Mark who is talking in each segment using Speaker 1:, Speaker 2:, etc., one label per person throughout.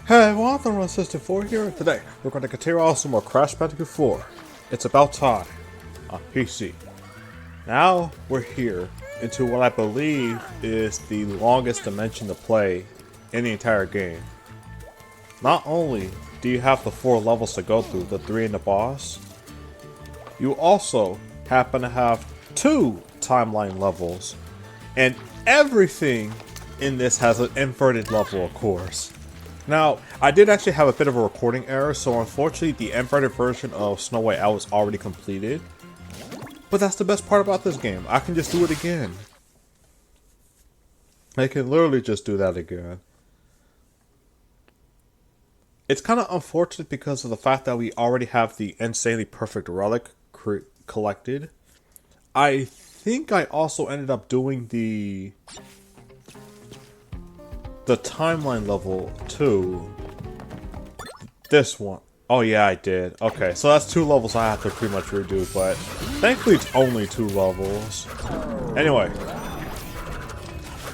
Speaker 1: Hey everyone, I'm Assistant 4 here, and today we're going to continue on some more Crash Bandicoot 4. It's about time on PC. Now we're here into what I believe is the longest dimension to play in the entire game. Not only do you have the 4 levels to go through, the 3 and the boss, you also happen to have 2 timeline levels, and everything in this has an inverted level, of course. Now, I did actually have a bit of a recording error, so unfortunately the inverted version of Snow White Out is already completed. But that's the best part about this game. I can just do it again. I can literally just do that again. It's kind of unfortunate because of the fact that we already have the insanely perfect relic collected. I think I also ended up doing the timeline level too. This one. Oh yeah, I did. Okay, so that's 2 levels I have to pretty much redo, but thankfully it's only 2 levels. Anyway,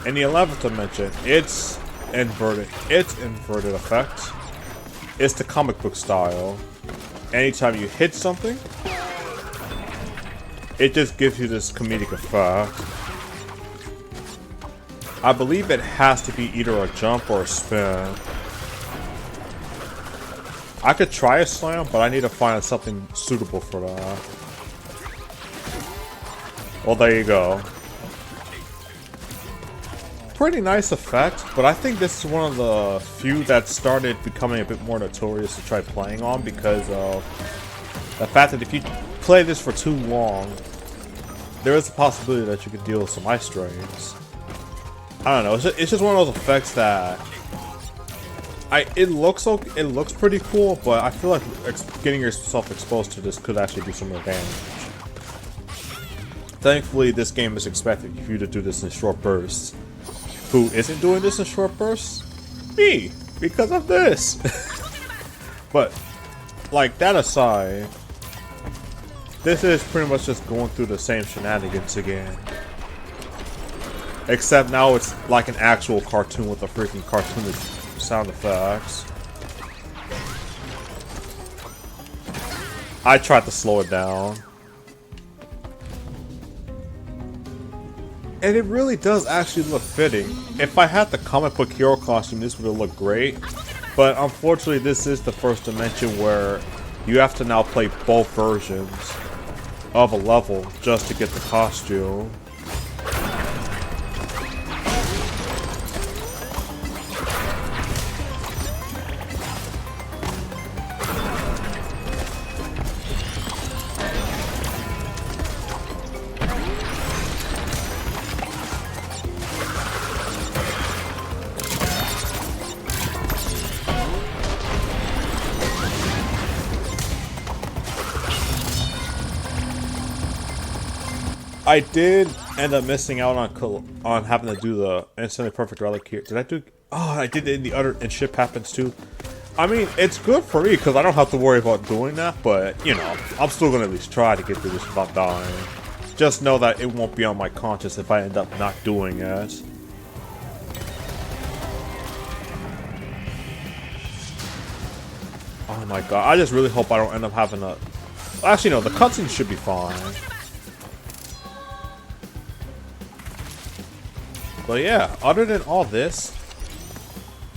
Speaker 1: in the 11th dimension, it's inverted. It's inverted effect. It's the comic book style. Anytime you hit something, it just gives you this comedic effect. I believe it has to be either a jump or a spin. I could try a slam, but I need to find something suitable for that. Well, there you go. Pretty nice effect, but I think this is one of the few that started becoming a bit more notorious to try playing on because of the fact that if you play this for too long, there is a possibility that you could deal with some eye strains. I don't know. It's just one of those effects that it looks pretty cool, but I feel like getting yourself exposed to this could actually do some more damage. Thankfully, this game is expecting you to do this in short bursts. Who isn't doing this in short bursts? Me, because of this. But like that aside, this is pretty much just going through the same shenanigans again. Except now it's like an actual cartoon with a freaking cartoonish sound effects. I tried to slow it down. And it really does actually look fitting. If I had the comic book hero costume, this would have looked great. But unfortunately, this is the first dimension where you have to now play both versions of a level just to get the costume. I did end up missing out on having to do the instantly perfect relic here. Did I do? Oh, I did it in the other and ship happens too. I mean, it's good for me because I don't have to worry about doing that. But you know, I'm still gonna at least try to get through this without dying. Just know that it won't be on my conscience if I end up not doing it. Oh my god! I just really hope I don't end up having a. Actually, no. The cutscene should be fine. But yeah, other than all this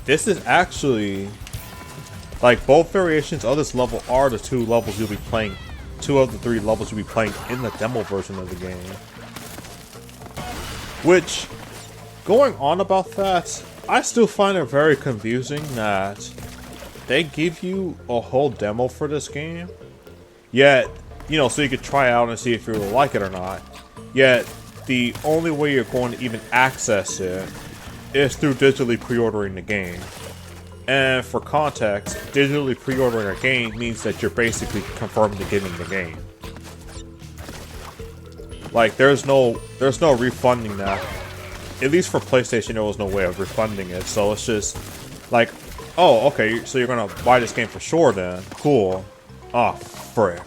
Speaker 1: is actually, like, both variations of this level are the 2 levels you'll be playing, 2 of the 3 levels you'll be playing in the demo version of the game. Which, going on about that, I still find it very confusing that they give you a whole demo for this game, yet, you know, so you could try it out and see if you really like it or not, yet the only way you're going to even access it is through digitally pre-ordering the game. And for context, digitally pre-ordering a game means that you're basically confirmed to getting the game. Like, there's no refunding that. At least for PlayStation, there was no way of refunding it. So it's just like, oh, okay, so you're gonna buy this game for sure then. Cool. Ah, frick.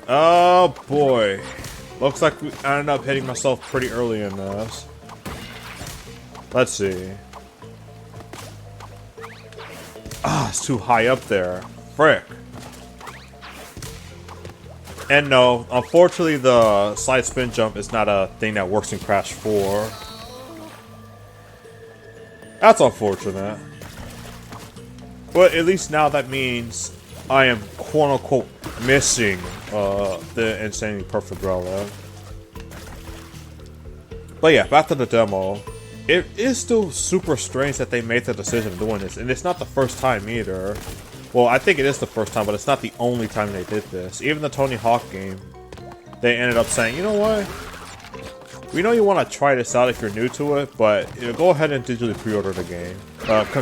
Speaker 1: Oh boy. Looks like we ended up hitting myself pretty early in this. Let's see. Ah, it's too high up there. Frick. And no, unfortunately the side spin jump is not a thing that works in Crash 4. That's unfortunate. But at least now that means I am quote-unquote missing the insanely perfect relic. But yeah, back to the demo. It is still super strange that they made the decision of doing this, and it's not the first time either. Well, I think it is the first time, but it's not the only time they did this. Even the Tony Hawk game, they ended up saying, you know what? We know you want to try this out if you're new to it, but go ahead and digitally pre-order the game.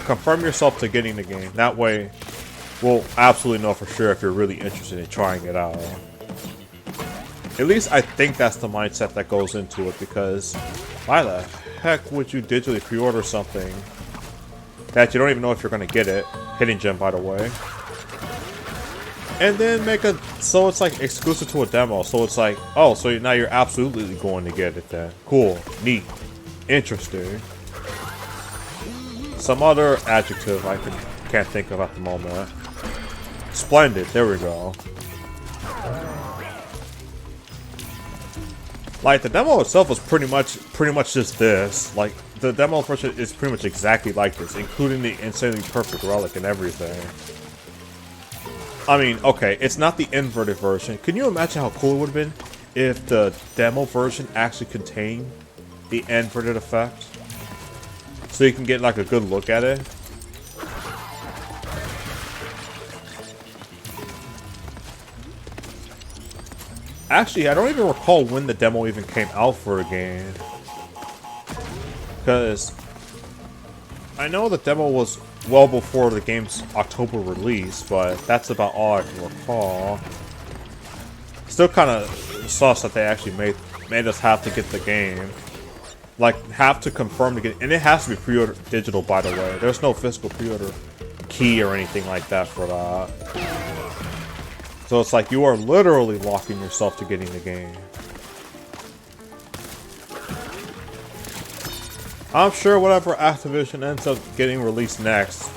Speaker 1: Confirm yourself to getting the game. That way, we'll absolutely know for sure if you're really interested in trying it out. At least I think that's the mindset that goes into it, because why the heck would you digitally pre-order something that you don't even know if you're going to get it? Hidden gem, by the way. And then make it so it's like exclusive to a demo. So it's like, oh, so now you're absolutely going to get it then. Cool, neat, interesting. Some other adjective I can't think of at the moment. Splendid, there we go. Like, the demo itself was pretty much just this. Like, the demo version is pretty much exactly like this, including the insanely perfect relic and everything. I mean, okay, it's not the inverted version. Can you imagine how cool it would have been if the demo version actually contained the inverted effect? So you can get like a good look at it. Actually, I don't even recall when the demo even came out for the game. Because I know the demo was well before the game's October release, but that's about all I can recall. Still kind of sus that they actually made us have to get the game. Like, have to confirm to get, and it has to be pre-order digital, by the way. There's no physical pre-order key or anything like that for that. So it's like you are literally locking yourself to getting the game. I'm sure whatever Activision ends up getting released next,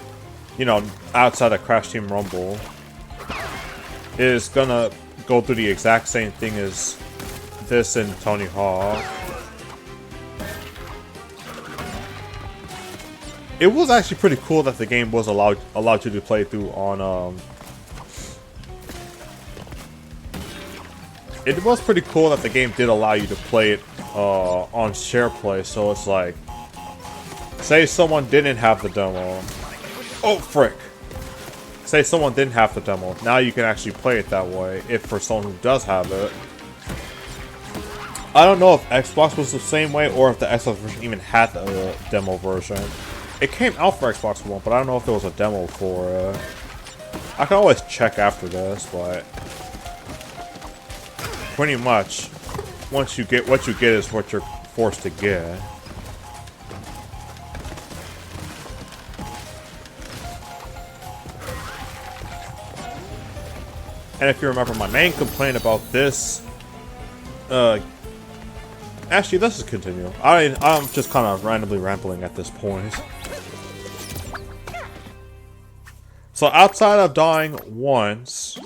Speaker 1: you know, outside of Crash Team Rumble, is gonna go through the exact same thing as this and Tony Hawk. It was actually pretty cool that the game was allowed you to play through on it was pretty cool that the game did allow you to play it on share play, so it's like, say someone didn't have the demo. Oh, frick. Say someone didn't have the demo. Now you can actually play it that way, if for someone who does have it. I don't know if Xbox was the same way, or if the Xbox version even had the demo version. It came out for Xbox One, but I don't know if there was a demo for it. I can always check after this, but pretty much, once you get what you get is what you're forced to get. And if you remember, my main complaint about this, actually, let's just continue. I'm just kind of randomly rambling at this point. So outside of dying once,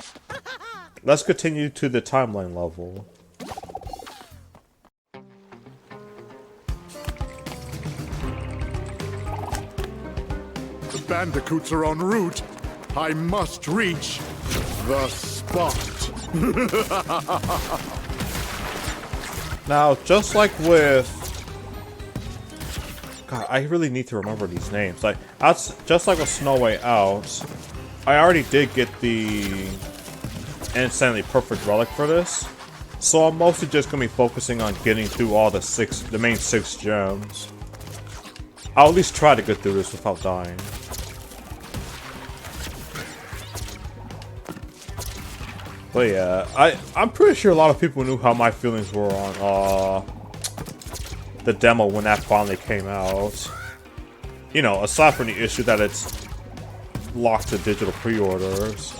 Speaker 1: let's continue to the timeline level.
Speaker 2: The Bandicoots are en route. I must reach the spot.
Speaker 1: Now, just like with... God, I really need to remember these names. Like, just like with Snow Way Out, I already did get the insanely perfect relic for this, so I'm mostly just gonna be focusing on getting through all the main 6 gems. I'll at least try to get through this without dying. But yeah, I'm pretty sure a lot of people knew how my feelings were on the demo when that finally came out. You know, aside from the issue that it's locked to digital pre-orders.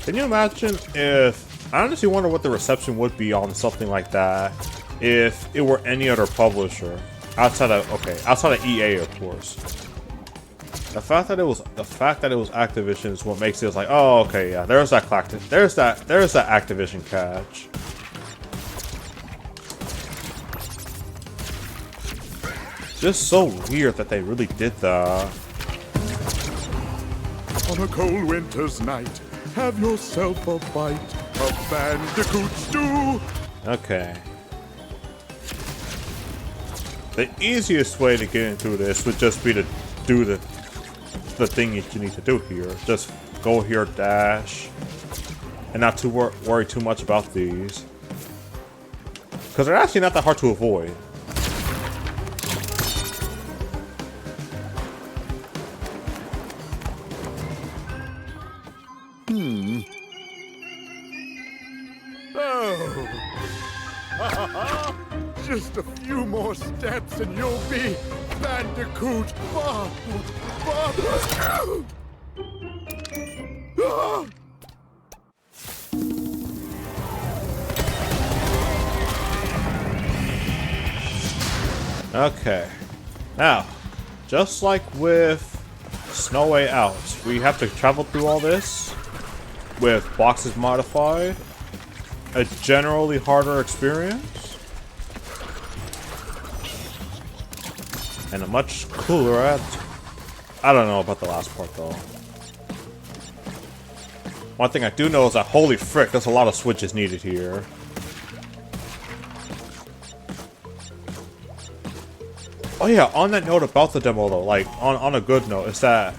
Speaker 1: Can you imagine if... I honestly wonder what the reception would be on something like that if it were any other publisher. Outside of EA, of course. The fact that it was Activision is what makes it like, oh, okay, yeah. There's that Activision catch. Just so weird that they really did that.
Speaker 2: On a cold winter's night, have yourself a bite of Bandicoot stew.
Speaker 1: Okay. The easiest way to get into this would just be to do the thing that you need to do here. Just go here, dash, and not to worry too much about these, because they're actually not that hard to avoid.
Speaker 2: Oh. Just a few more steps and you'll be Bandicoot.
Speaker 1: Okay. Now, just like with Snow Way Out, we have to travel through all this with boxes modified. A generally harder experience. And a much cooler ad. I don't know about the last part though. One thing I do know is that holy frick, there's a lot of switches needed here. Oh yeah, on that note about the demo though, like on a good note, is that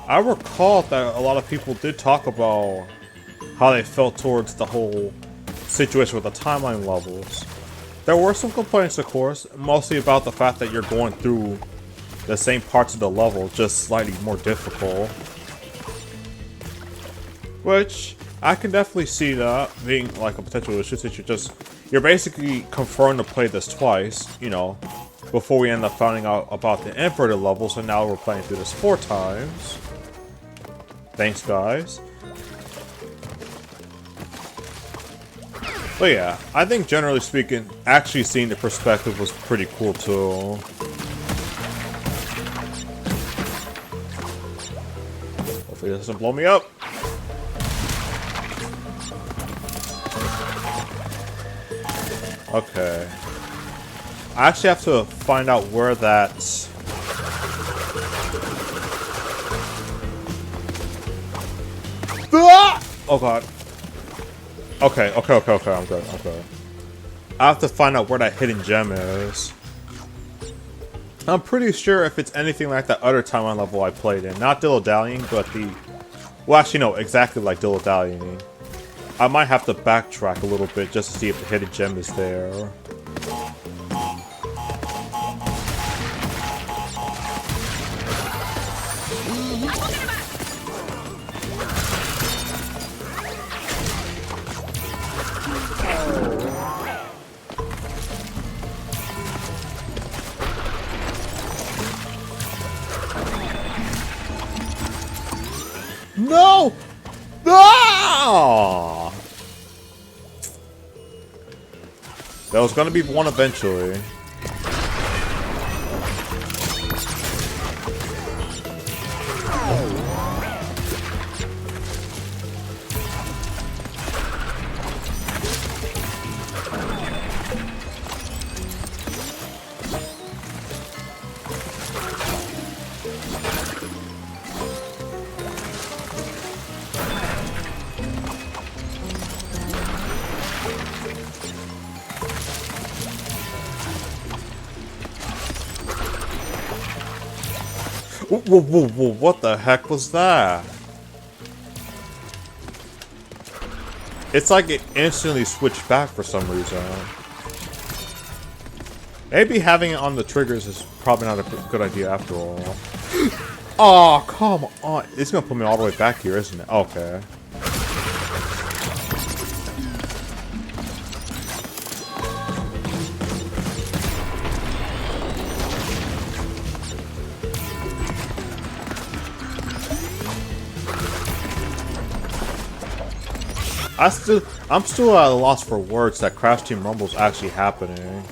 Speaker 1: I recall that a lot of people did talk about how they felt towards the whole situation with the timeline levels. There were some complaints, of course, mostly about the fact that you're going through the same parts of the level, just slightly more difficult. Which, I can definitely see that being like a potential issue, since you're basically confirmed to play this twice, you know, before we end up finding out about the inverted levels, and now we're playing through this 4 times. Thanks, guys. But yeah, I think generally speaking, actually seeing the perspective was pretty cool too. Hopefully it doesn't blow me up. Okay. I actually have to find out where that's... Ah! Oh god. Okay, I'm good. I have to find out where that hidden gem is. I'm pretty sure if it's anything like that other timeline level I played in. Not dilly-dallying, but the... Well, actually, no, exactly like dilly-dallying. I might have to backtrack a little bit just to see if the hidden gem is there. No! Ah! There was gonna be one eventually. Whoa, what the heck was that? It's like it instantly switched back for some reason. Maybe having it on the triggers is probably not a good idea after all. Oh, come on. It's gonna put me all the way back here, isn't it? Okay. I'm still at a loss for words that Crash Team Rumble's actually happening.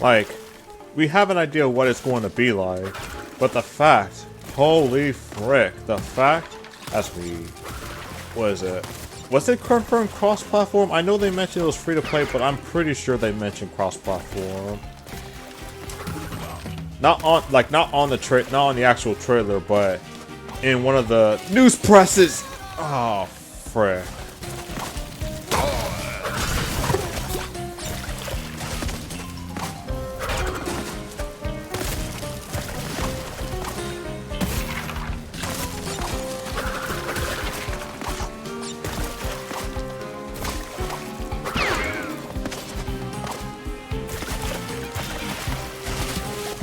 Speaker 1: Like, we have an idea what it's going to be like, but the fact, holy frick, the fact, as we, what is it? Was it confirmed cross-platform? I know they mentioned it was free-to-play, but I'm pretty sure they mentioned cross-platform. Not on the actual trailer, but in one of the news presses. Oh, frick.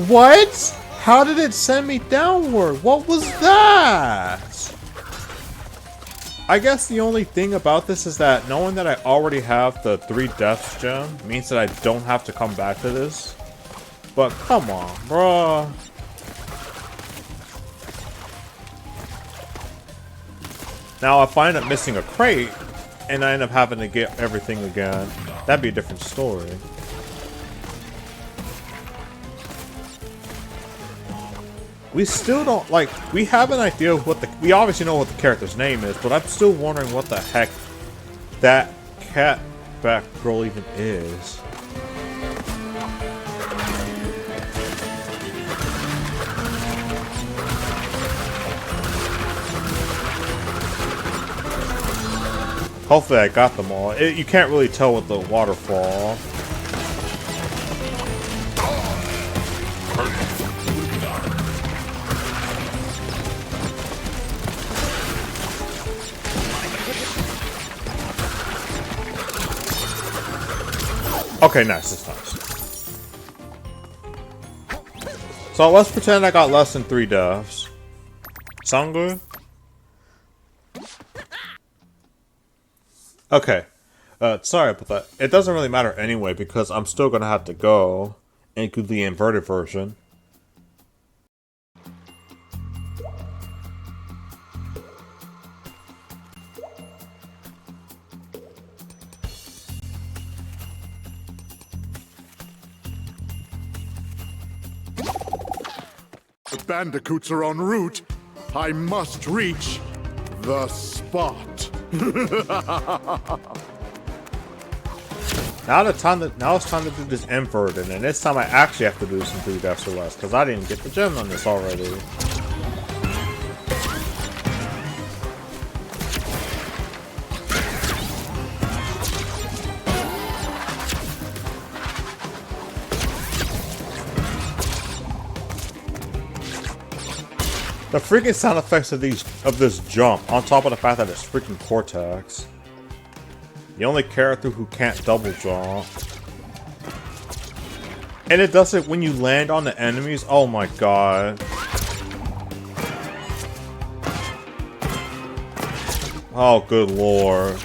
Speaker 1: What? How did it send me downward? What was that? I guess the only thing about this is that knowing that I already have the 3 deaths gem means that I don't have to come back to this. But come on, bruh. Now if I end up missing a crate and I end up having to get everything again, that'd be a different story. We still don't, like, we have an idea of what we obviously know what the character's name is, but I'm still wondering what the heck that cat back girl even is. Hopefully I got them all. You can't really tell with the waterfall. Okay, nice, that's nice. So let's pretend I got less than 3 deaths. Sound good? Okay. Sorry about that. It doesn't really matter anyway because I'm still gonna have to go into the inverted version.
Speaker 2: The Bandicoots are en route. I must reach the spot.
Speaker 1: Now it's time to do this inverted, and this time I actually have to do some 3 deaths or less because I didn't get the gem on this already. The freaking sound effects of this jump, on top of the fact that it's freaking Cortex. The only character who can't double jump. And it does it when you land on the enemies. Oh my god. Oh good lord.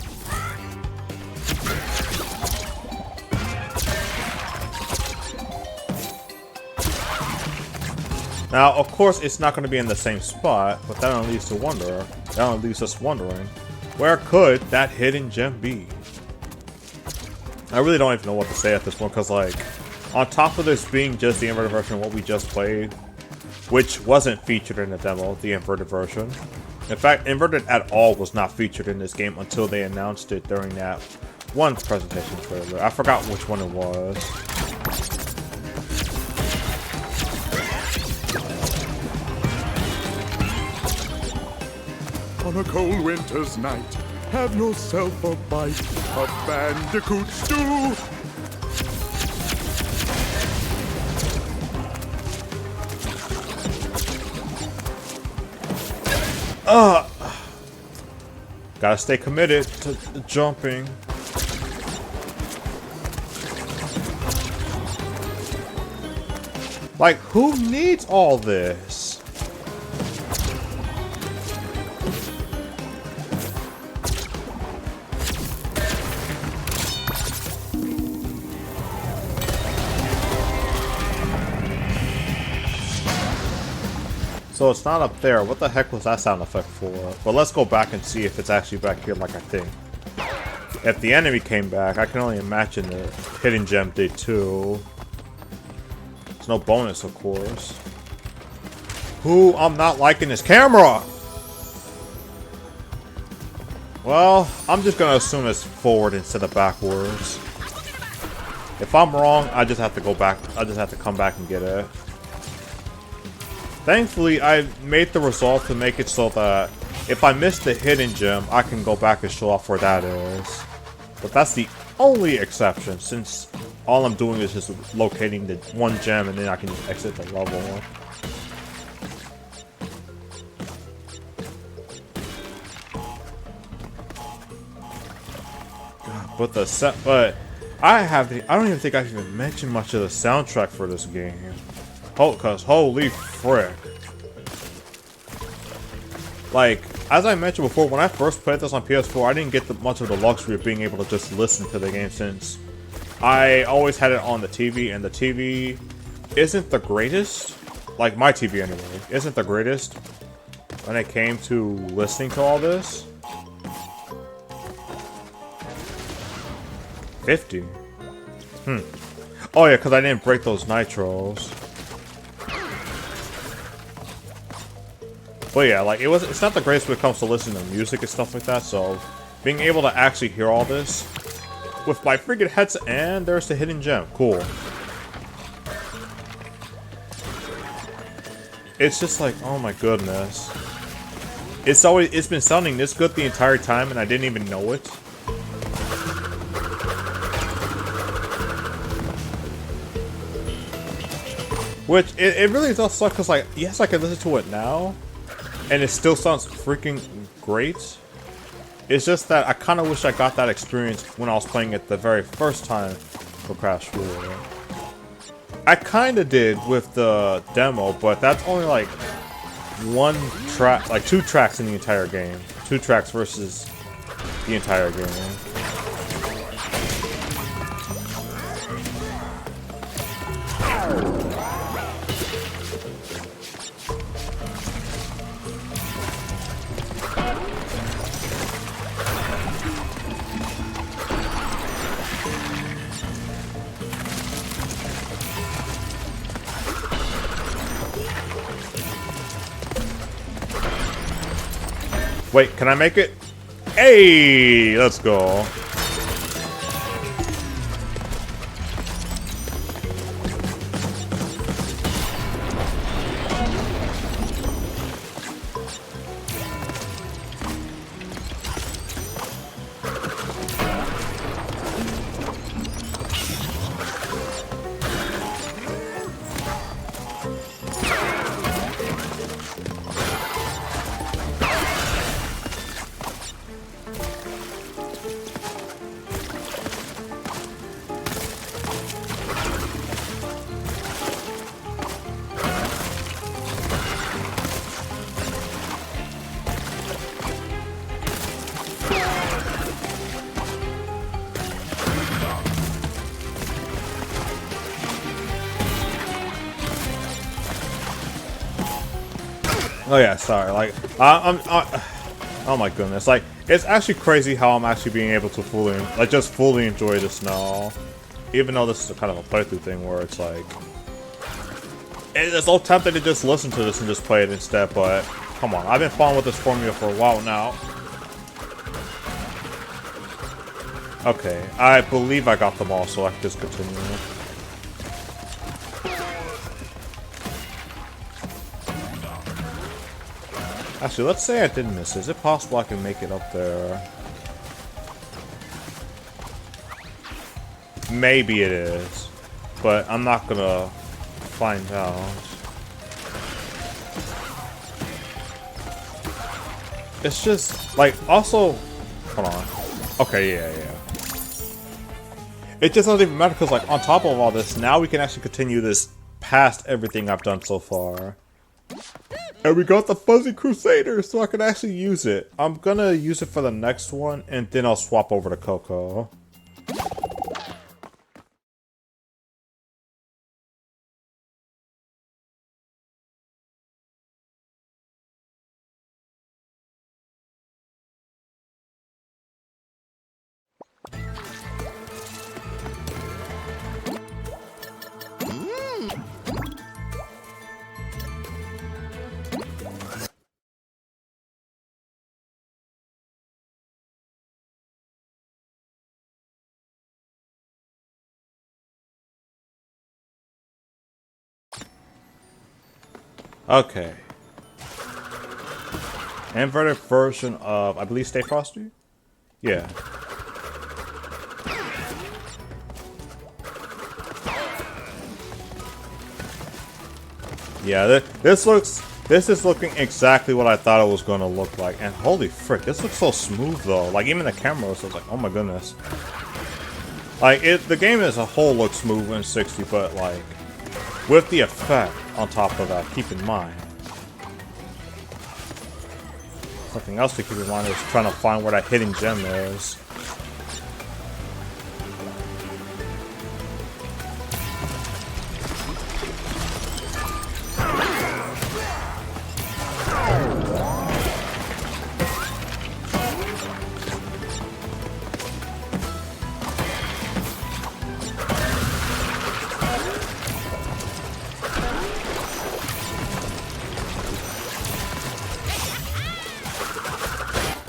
Speaker 1: Now, of course, it's not going to be in the same spot, but that only leaves us wondering, where could that hidden gem be? I really don't even know what to say at this point, because, like, on top of this being just the inverted version of what we just played, which wasn't featured in the demo, the inverted version. In fact, inverted at all was not featured in this game until they announced it during that one presentation trailer. I forgot which one it was.
Speaker 2: On a cold winter's night, have yourself a bite of Bandicoot stew.
Speaker 1: Gotta stay committed to jumping. Like, who needs all this? So it's not up there. What the heck was that sound effect for? But let's go back and see if it's actually back here like I think. If the enemy came back, I can only imagine the hidden gem did too. There's no bonus, of course. Ooh, I'm not liking this camera! Well, I'm just gonna assume it's forward instead of backwards. If I'm wrong, I just have to go back. I just have to come back and get it. Thankfully, I made the resolve to make it so that if I miss the hidden gem, I can go back and show off where that is. But that's the only exception, since all I'm doing is just locating the one gem and then I can just exit the level. But I don't even think I've even mentioned much of the soundtrack for this game. Cause holy frick. Like, as I mentioned before, when I first played this on PS4, I didn't get much of the luxury of being able to just listen to the game, since I always had it on the TV, and the TV isn't the greatest. Like, my TV anyway, isn't the greatest when it came to listening to all this. 50? Oh yeah, because I didn't break those nitros. But yeah, like, it's not the greatest when it comes to listening to music and stuff like that, so being able to actually hear all this with my freaking headset, and there's the hidden gem. Cool. It's just like, oh my goodness. It's been sounding this good the entire time and I didn't even know it. Which, it really does suck, because, like, yes, I can listen to it now, and it still sounds freaking great. It's just that I kind of wish I got that experience when I was playing it the very first time for Crash 4. I kind of did with the demo, but that's only, like, one track, like, 2 tracks in the entire game. 2 tracks versus the entire game. Wait, can I make it? Hey, let's go. Oh yeah, sorry. Like, oh my goodness. Like, it's actually crazy how I'm actually being able to fully enjoy this now. Even though this is a kind of a playthrough thing where it's like, it's so tempting to just listen to this and just play it instead. But come on, I've been following with this formula for a while now. Okay, I believe I got them all, so I can just continue. Actually, let's say I did miss it. Is it possible I can make it up there? Maybe it is, but I'm not gonna find out. It's just, like, also... Hold on. Okay, yeah. It just doesn't even matter, because, like, on top of all this, now we can actually continue this past everything I've done so far. And we got the Fuzzy Crusader, so I can actually use it. I'm gonna use it for the next one, and then I'll swap over to Coco. Okay. Inverted version of, I believe, Stay Frosty? Yeah. Yeah, this is looking exactly what I thought it was going to look like. And holy frick, this looks so smooth though. Like even the camera was like, oh my goodness. Like the game as a whole looks smooth in 60, but like with the effect on top of that, keep in mind. Something else to keep in mind is trying to find where that hidden gem is.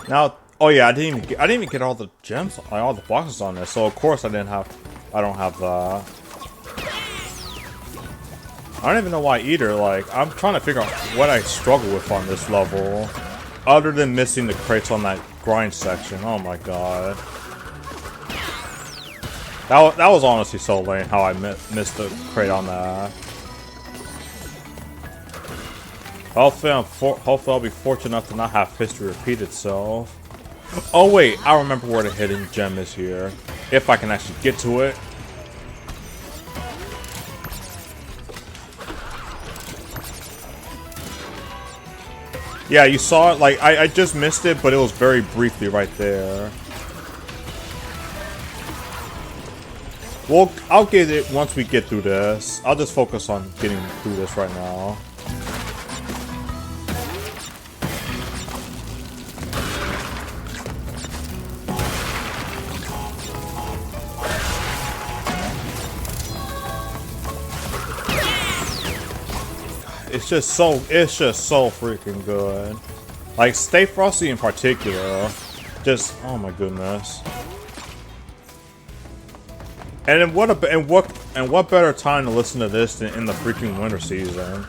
Speaker 1: Now, oh yeah, I didn't even get all the gems, like all the boxes on there. So of course I don't have the. I don't even know why either. Like I'm trying to figure out what I struggle with on this level, other than missing the crates on that grind section. Oh my god, that was honestly so lame how I missed the crate on that. Hopefully I'll be fortunate enough to not have history repeat itself. Oh wait, I remember where the hidden gem is here. If I can actually get to it. Yeah, you saw it, like, I just missed it, but it was very briefly right there. Well, I'll get it once we get through this. I'll just focus on getting through this right now. It's just so freaking good. Like Stay Frosty in particular, just oh my goodness. And what better time to listen to this than in the freaking winter season?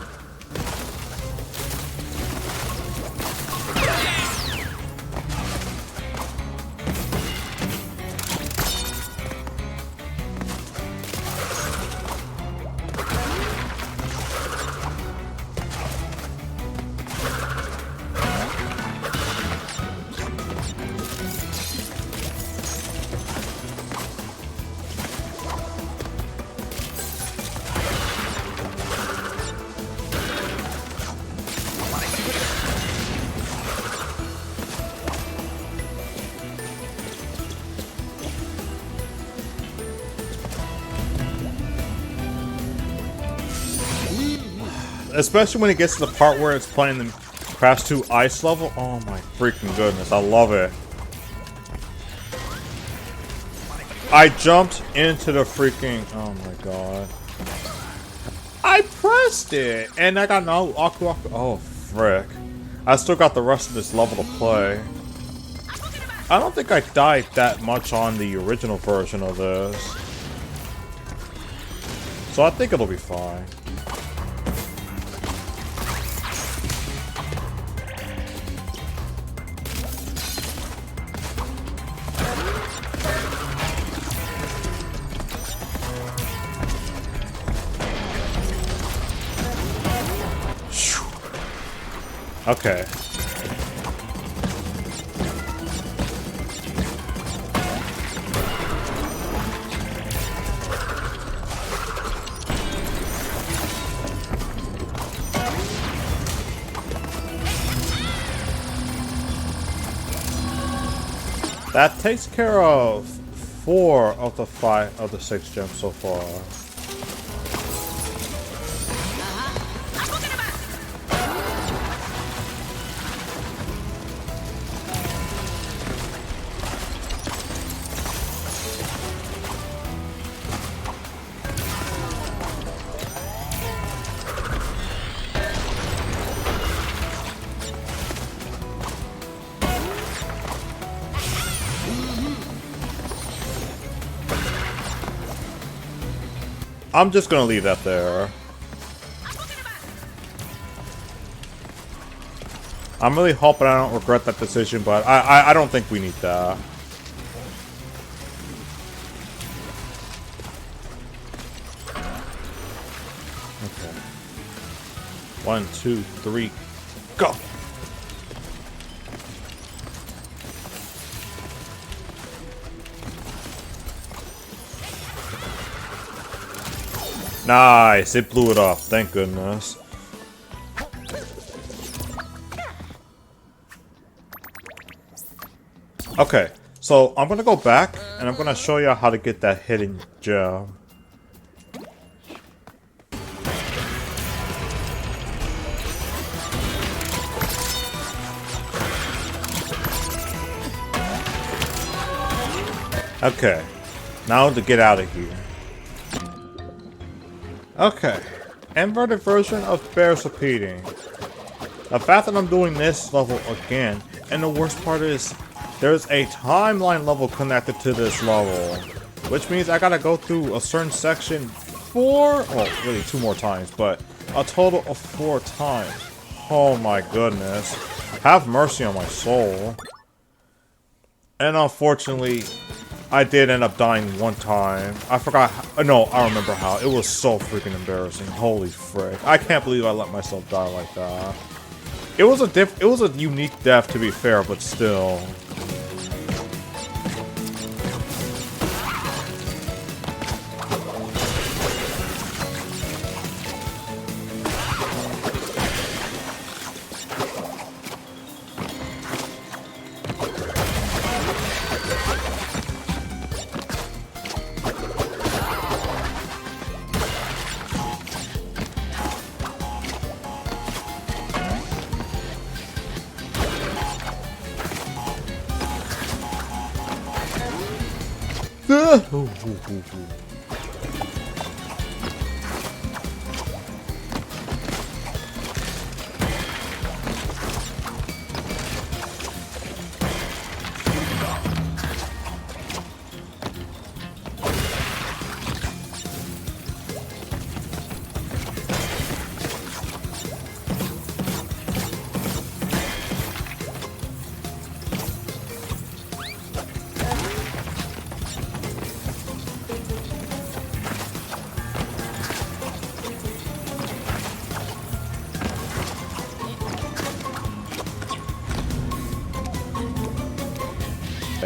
Speaker 1: Especially when it gets to the part where it's playing the Crash 2 ice level. Oh my freaking goodness, I love it. I jumped into the freaking, oh my god. I pressed it and I got no oh frick. I still got the rest of this level to play. I don't think I died that much on the original version of this. So I think it'll be fine. Okay. That takes care of 4 of the 5 of the 6 gems so far. I'm just gonna leave that there. I'm really hoping I don't regret that decision, but I don't think we need that. Okay. 1, 2, 3, go! Nice! It blew it up, thank goodness. Okay, so I'm gonna go back and I'm gonna show you how to get that hidden gem. Okay, now to get out of here. Okay, inverted version of bears repeating. The fact that I'm doing this level again, and the worst part is, there's a timeline level connected to this level, which means I gotta go through a certain section well, really 2 more times, but a total of 4 times. Oh my goodness. Have mercy on my soul. And unfortunately, I did end up dying 1 time. I forgot no, I remember how. It was so freaking embarrassing. Holy frick. I can't believe I let myself die like that. It was a unique death, to be fair, but still.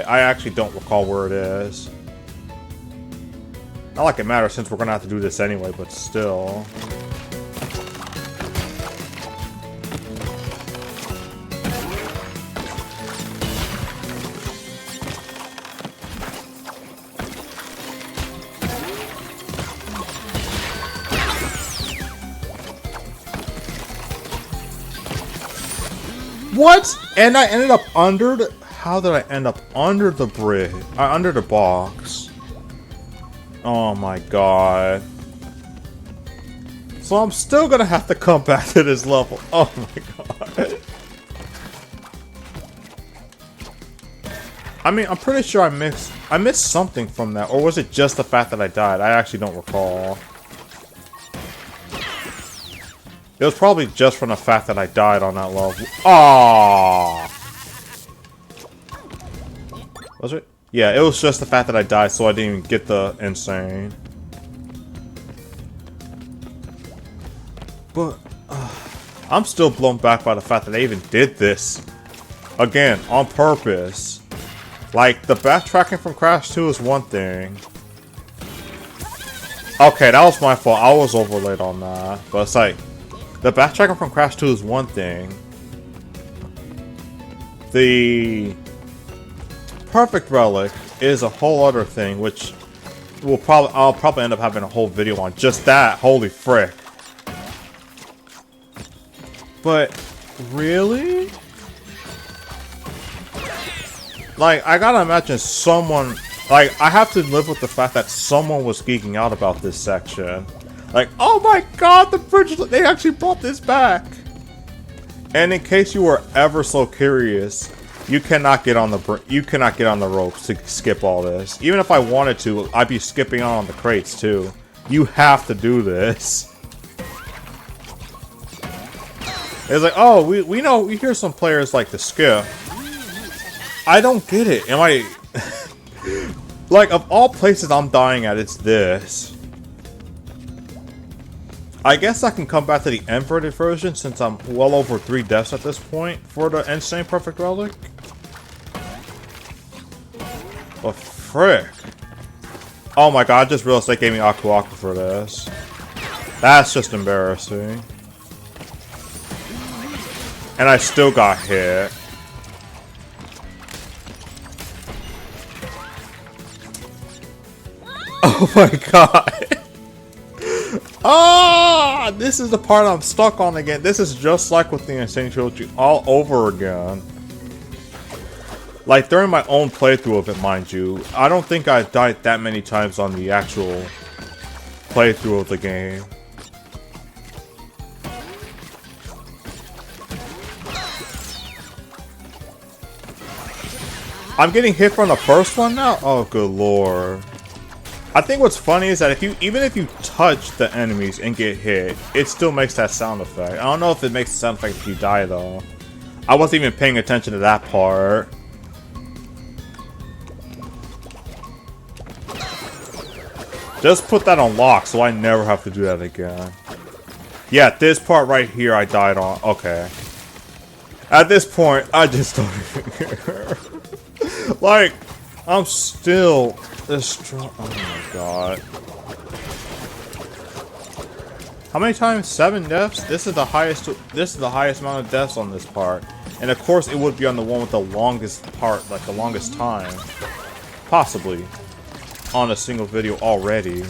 Speaker 1: I actually don't recall where it is. Not like it matters since we're gonna have to do this anyway, but still. What? And I ended up under the... How did I end up under the bridge? Under the box. Oh my god. So I'm still gonna have to come back to this level. Oh my god. I mean, I'm pretty sure I missed something from that. Or was it just the fact that I died? I actually don't recall. It was probably just from the fact that I died on that level. Aww. Was it? Yeah, it was just the fact that I died, so I didn't even get the insane. But I'm still blown back by the fact that they even did this. Again, on purpose. Like, the backtracking from Crash 2 is one thing. Okay, that was my fault. I was overlaid on that. But it's like, the backtracking from Crash 2 is one thing. The Perfect Relic is a whole other thing, which I'll probably end up having a whole video on just that. Holy frick. But really? Like, I gotta imagine someone, like, I have to live with the fact that someone was geeking out about this section. Like, oh my god, the bridge, they actually brought this back. And in case you were ever so curious, you cannot get on the ropes to skip all this. Even if I wanted to, I'd be skipping on the crates too. You have to do this. It's like, oh, we know, we hear some players like to skip. I don't get it. Am I... like, of all places I'm dying at, it's this. I guess I can come back to the inverted version since I'm well over 3 deaths at this point for the Insane Perfect Relic. But frick. Oh my god, I just realized they gave me Aku Aku for this. That's just embarrassing. And I still got hit. Oh my god. Ah, this is the part I'm stuck on again. This is just like with the Insane Trilogy all over again. Like during my own playthrough of it, mind you. I don't think I died that many times on the actual playthrough of the game. I'm getting hit from the first one now? Oh, good lord. I think what's funny is that even if you touch the enemies and get hit, it still makes that sound effect. I don't know if it makes the sound effect if you die though. I wasn't even paying attention to that part. Just put that on lock so I never have to do that again. Yeah, this part right here I died on. Okay. At this point, I just don't even care. Like, I'm still destroyed. Oh my god. How many times? 7 deaths? This is the highest amount of deaths on this part. And of course it would be on the one with the longest part, like the longest time. Possibly. On a single video already.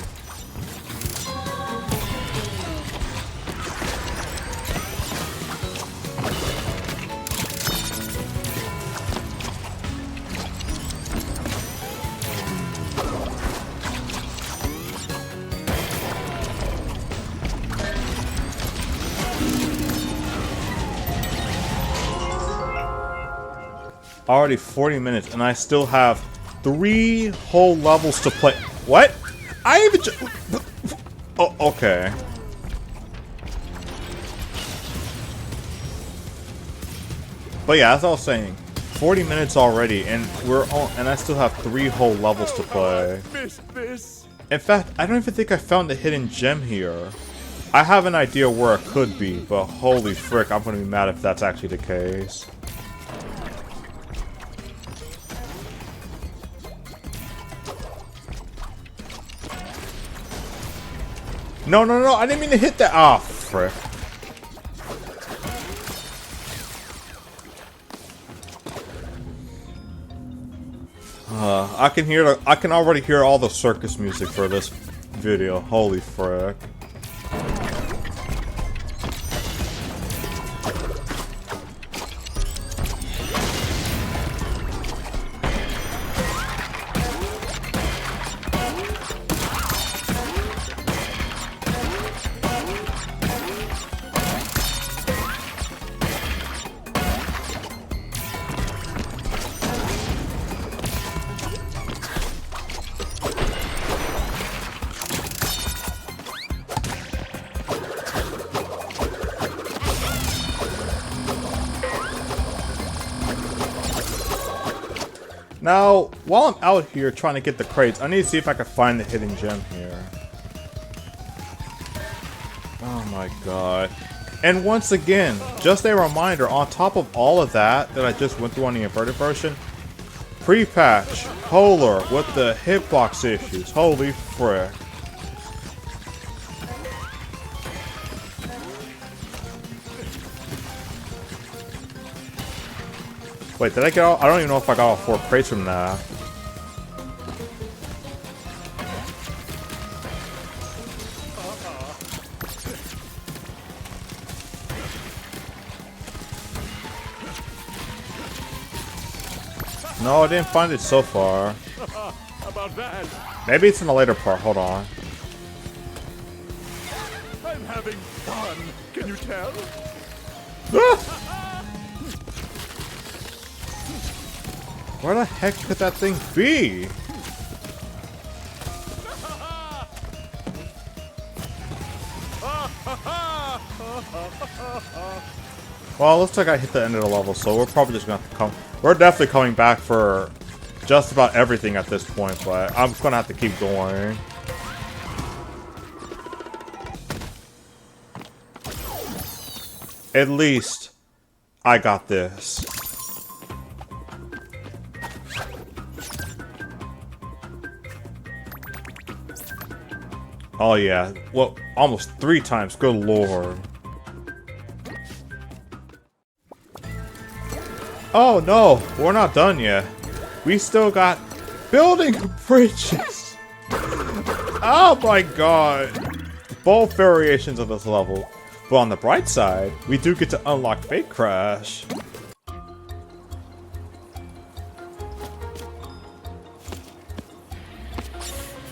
Speaker 1: Already 40 minutes and I still have 3 whole levels to play. What? I even oh, okay. But yeah, as I was saying, 40 minutes already and I still have 3 whole levels to play. In fact, I don't even think I found the hidden gem here. I have an idea where it could be, but holy frick, I'm gonna be mad if that's actually the case. No, no, no, I didn't mean to hit that. Ah, frick. I can already hear all the circus music for this video. Holy frick. Now, while I'm out here trying to get the crates, I need to see if I can find the hidden gem here. Oh my god. And once again, just a reminder, on top of all of that I just went through on the inverted version, pre-patch, Polar with the hitbox issues. Holy frick. Wait, did I get all? I don't even know if I got all 4 crates from that. No, I didn't find it so far.
Speaker 2: About that.
Speaker 1: Maybe it's in the later part. Hold on.
Speaker 2: I'm having fun. Can you tell?
Speaker 1: Where the heck could that thing be? Well, looks like I hit the end of the level, so we're probably just gonna have to come. We're definitely coming back for just about everything at this point, but I'm gonna have to keep going. At least I got this. Oh yeah, well, almost 3 times, good lord. Oh no, we're not done yet. We still got building bridges. Oh my god. Both variations of this level. But on the bright side, we do get to unlock Fake Crash.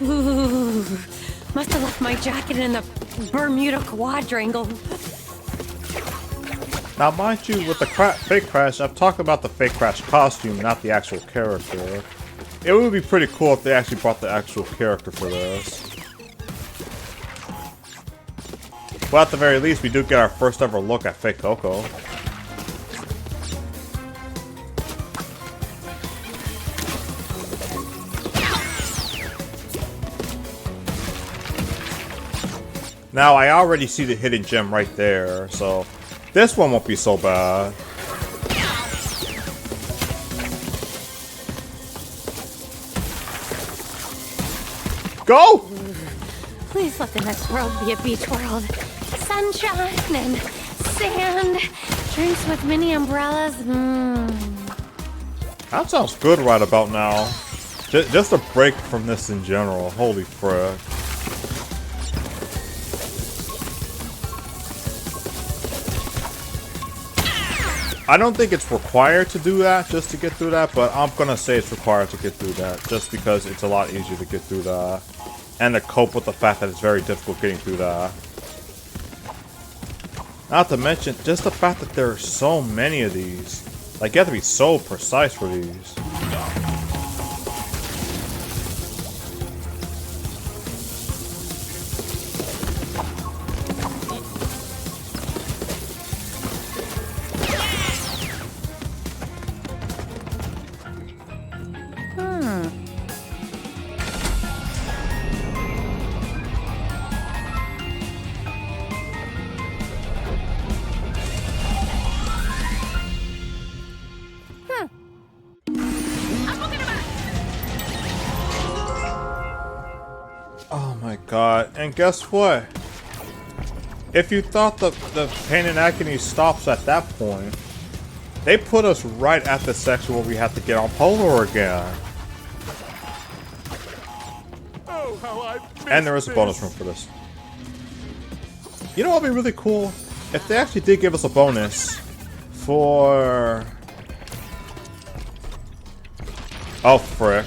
Speaker 3: Ooh, must have left my jacket in the Bermuda Quadrangle.
Speaker 1: Now, mind you, with the Fake Crash, I'm talking about the Fake Crash costume, not the actual character. It would be pretty cool if they actually brought the actual character for this. But at the very least, we do get our first ever look at Fake Coco. Now, I already see the hidden gem right there, so this one won't be so bad. Go!
Speaker 3: Please let the next world be a beach world. Sunshine and sand, drinks with mini umbrellas.
Speaker 1: That sounds good right about now. Just a break from this in general. Holy frick. I don't think it's required to do that just to get through that, but I'm gonna say it's required to get through that just because it's a lot easier to get through that. And to cope with the fact that it's very difficult getting through that. Not to mention, just the fact that there are so many of these. Like, you have to be so precise for these. Oh my god, and guess what? If you thought the pain and agony stops at that point, they put us right at the section where we have to get on Polar again.
Speaker 2: Oh, how I
Speaker 1: And there is a bonus room for this. You know what would be really cool? If they actually did give us a bonus for... Oh, frick.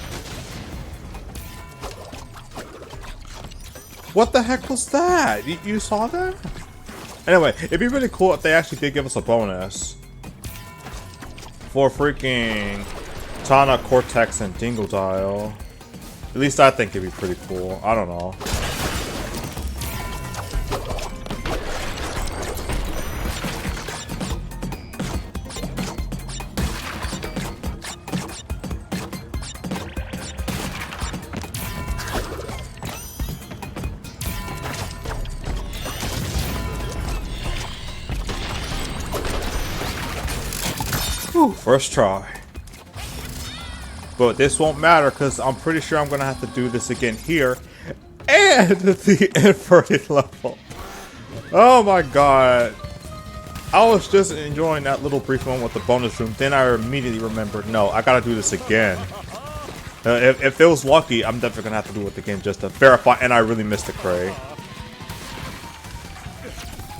Speaker 1: What the heck was that? You saw that? Anyway, it'd be really cool if they actually did give us a bonus for freaking Tana, Cortex, and Dingodile. At least I think it'd be pretty cool. I don't know. Whew, first try. But this won't matter because I'm pretty sure I'm going to have to do this again here. And the inverted level. Oh my god. I was just enjoying that little brief moment with the bonus room. Then I immediately remembered, no, I got to do this again. If it was lucky, I'm definitely going to have to do it again just to verify. And I really missed the crate.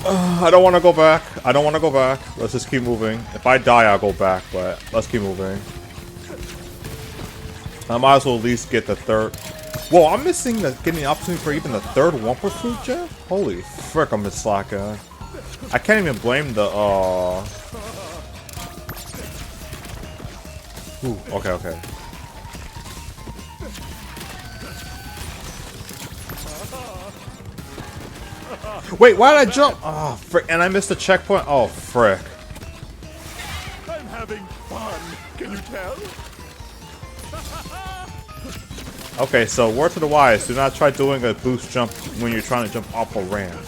Speaker 1: I don't want to go back. I don't want to go back. Let's just keep moving. If I die, I'll go back, but let's keep moving. I might as well at least get the third. Whoa, I'm missing getting the opportunity for even the third Wumper Fruit gem? Holy frick, I'm just slacking. I can't even blame the, Ooh, okay. Wait, why did I jump? Oh, frick, and I missed the checkpoint? Oh, frick.
Speaker 2: tell?
Speaker 1: Okay, so word to the wise, do not try doing a boost jump when you're trying to jump off a ramp.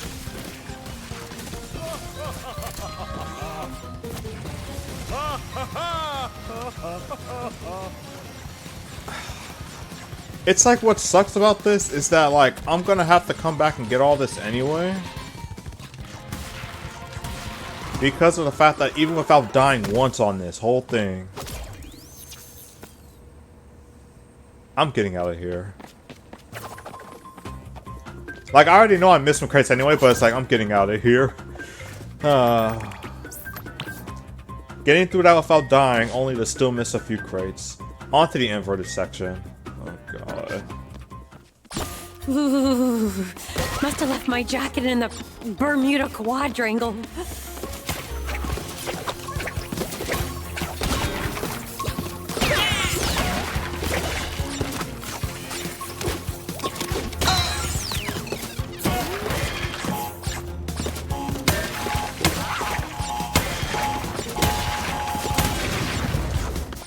Speaker 1: It's like what sucks about this is that like I'm gonna have to come back and get all this anyway. Because of the fact that even without dying once on this whole thing, I'm getting out of here. Like, I already know I missed some crates anyway, but it's like, I'm getting out of here. Getting through that without dying, only to still miss a few crates. Onto the inverted section. Oh, God.
Speaker 3: Ooh, must have left my jacket in the Bermuda Quadrangle.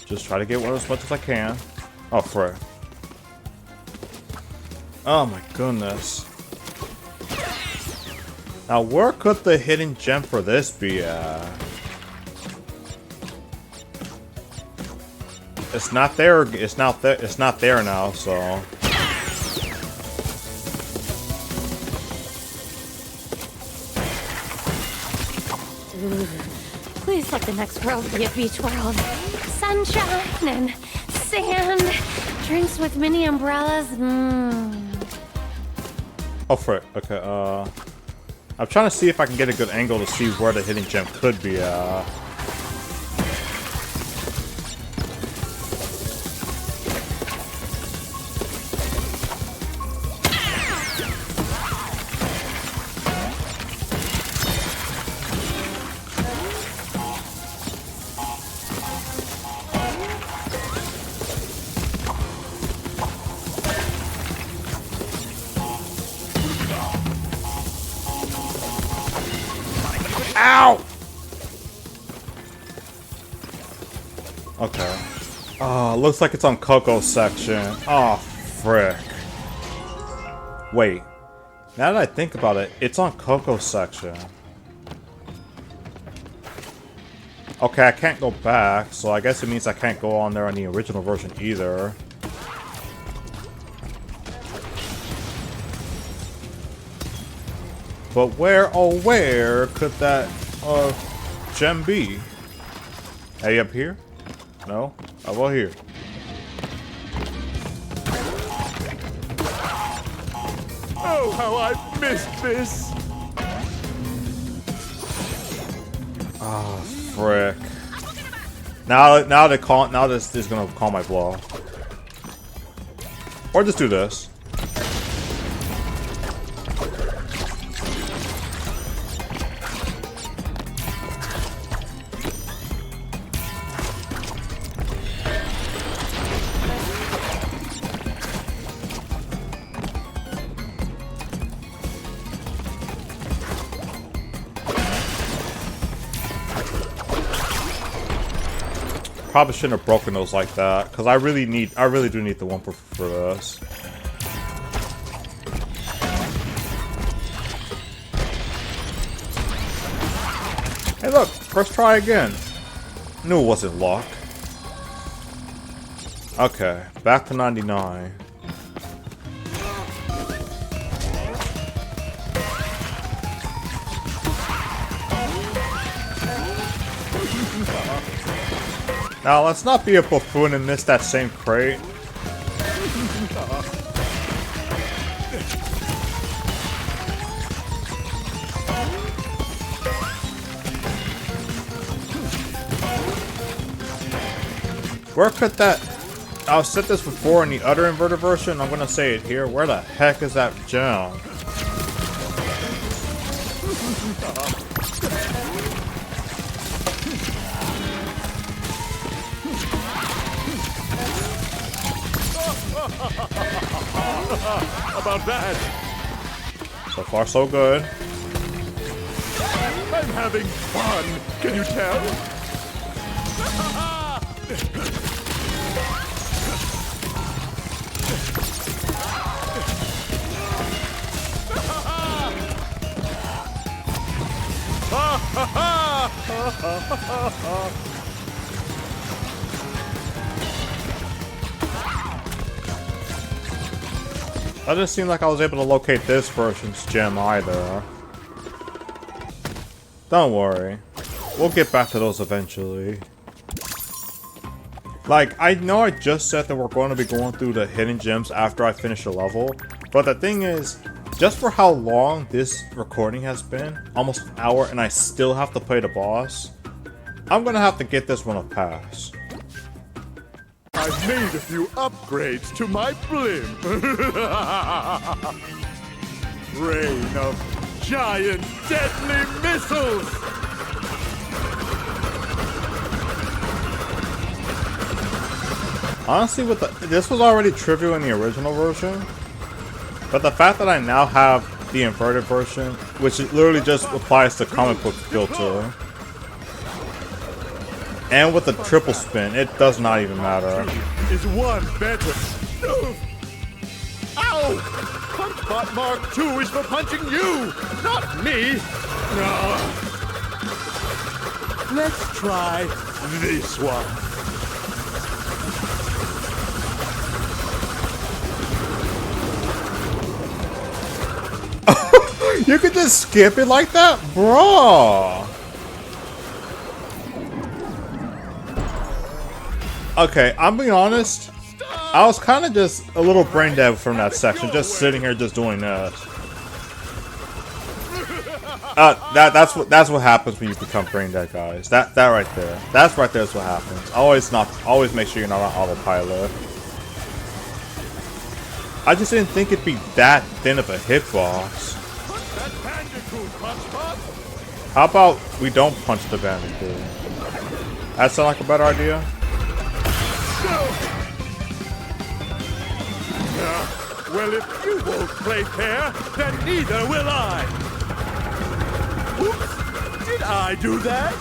Speaker 1: Just try to get one as much as I can. Oh, frick. Oh my goodness. Now, where could the hidden gem for this be at? It's not there. It's not there. It's not there now. So.
Speaker 3: Ooh, please let the next world be a beach world. Sunshine and sand, drinks with mini umbrellas.
Speaker 1: Oh, frick. Okay. I'm trying to see if I can get a good angle to see where the hidden gem could be. Ow! Okay. Oh, looks like it's on Coco's section. Oh, frick. Wait. Now that I think about it, it's on Coco's section. Okay, I can't go back, so I guess it means I can't go on there on the original version either. But where, oh where could that, gem be? Hey, up here? No? How about here?
Speaker 2: Oh, how I've missed this!
Speaker 1: Oh, frick. Now this is gonna call my bluff. Or just do this. Probably shouldn't have broken those like that, because I really do need the one for this. Hey look, first try again. Knew it wasn't luck. Okay, back to 99. Now, let's not be a buffoon and miss that same crate. Where could that... I've said this before in the other inverted version, I'm gonna say it here. Where the heck is that gem?
Speaker 2: About that,
Speaker 1: So far, so good.
Speaker 2: I'm having fun. Can you tell?
Speaker 1: That didn't seem like I was able to locate this version's gem either. Don't worry. We'll get back to those eventually. Like, I know I just said that we're going to be going through the hidden gems after I finish the level, but the thing is, just for how long this recording has been, almost an hour, and I still have to play the boss, I'm gonna have to get this one a pass.
Speaker 2: I've made a few upgrades to my blimp. Rain of giant deadly missiles.
Speaker 1: Honestly, this was already trivial in the original version, but the fact that I now have the inverted version, which literally just applies to comic book filter, and with the triple spin, it does not even matter.
Speaker 2: Is one better? Ow! Punchbot Mark II is for punching you, not me. No. Let's try this one.
Speaker 1: You could just skip it like that? Bro! Okay, I'm being honest. I was kind of just a little brain dead from that section, just sitting here just doing this. That's what happens when you become brain dead, guys. That right there. That's right there is what happens. Always make sure you're not on autopilot. I just didn't think it'd be that thin of a hitbox. How about we don't punch the Bandicoot? That sound like a better idea?
Speaker 2: Well, if you won't play fair, then neither will I. Oops, did I do that?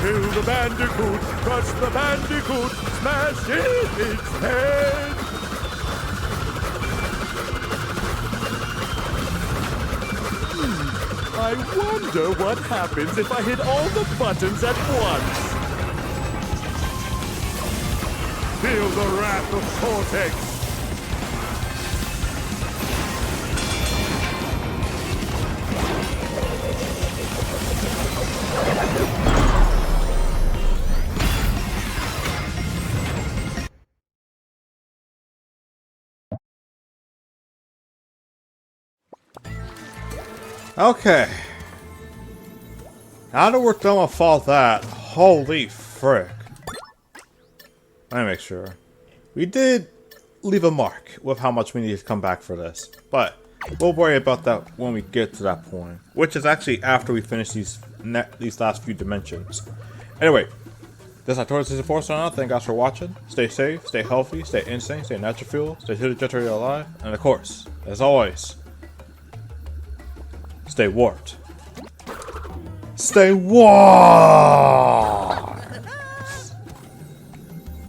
Speaker 2: Kill the Bandicoot, crush the Bandicoot, smash in its head. I wonder what happens if I hit all the buttons at once. Feel the wrath of Cortex.
Speaker 1: Okay. Now that we're done with all that, holy frick. Let me make sure. We did leave a mark with how much we need to come back for this, but we'll worry about that when we get to that point, which is actually after we finish these last few dimensions. Anyway, this is Cortex signing out. Thank you guys for watching. Stay safe, stay healthy, stay insane, stay natural fuel, stay to the generator alive, and of course, as always, stay warped. Stay warped!